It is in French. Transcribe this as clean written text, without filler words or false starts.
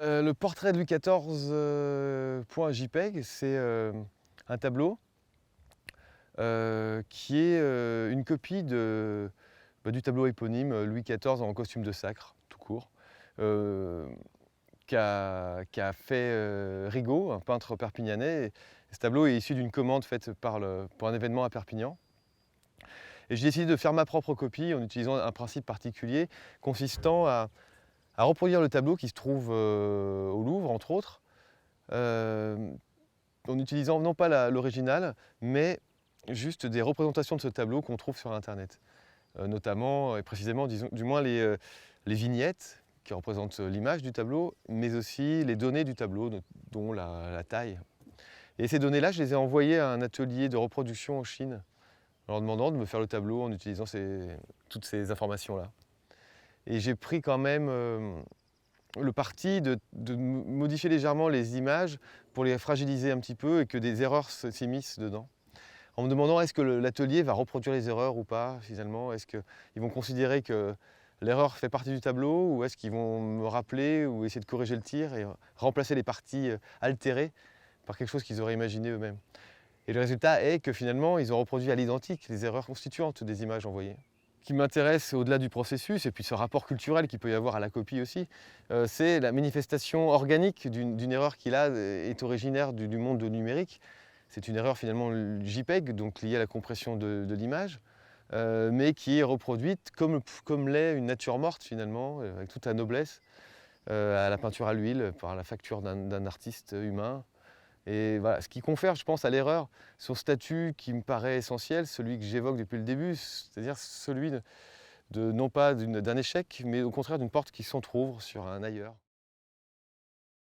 Le portrait de Louis XIV, point JPEG, c'est un tableau qui est une copie du tableau éponyme Louis XIV en costume de sacre, tout court, euh, qu'a fait Rigaud, un peintre perpignanais. Et ce tableau est issu d'une commande faite pour un événement à Perpignan. Et j'ai décidé de faire ma propre copie en utilisant un principe particulier consistant à reproduire le tableau qui se trouve au Louvre, entre autres, en utilisant non pas l'original, mais juste des représentations de ce tableau qu'on trouve sur Internet. Notamment, et précisément, du moins les vignettes qui représentent l'image du tableau, mais aussi les données du tableau, dont la taille. Et ces données-là, je les ai envoyées à un atelier de reproduction en Chine, en leur demandant de me faire le tableau en utilisant toutes ces informations-là. Et j'ai pris quand même le parti de modifier légèrement les images pour les fragiliser un petit peu et que des erreurs s'immiscent dedans. En me demandant est-ce que l'atelier va reproduire les erreurs ou pas finalement. Est-ce qu'ils vont considérer que l'erreur fait partie du tableau ou est-ce qu'ils vont me rappeler ou essayer de corriger le tir et remplacer les parties altérées par quelque chose qu'ils auraient imaginé eux-mêmes. Et le résultat est que finalement ils ont reproduit à l'identique les erreurs constituantes des images envoyées. Ce qui m'intéresse au-delà du processus, et puis ce rapport culturel qu'il peut y avoir à la copie aussi, c'est la manifestation organique d'une erreur qui là est originaire du monde numérique. C'est une erreur finalement JPEG, donc liée à la compression de l'image, mais qui est reproduite comme l'est une nature morte finalement, avec toute la noblesse, à la peinture à l'huile, par la facture d'un artiste humain. Et voilà, ce qui confère, je pense, à l'erreur son statut qui me paraît essentiel, celui que j'évoque depuis le début, c'est-à-dire celui non pas d'un échec, mais au contraire d'une porte qui s'entrouvre sur un ailleurs.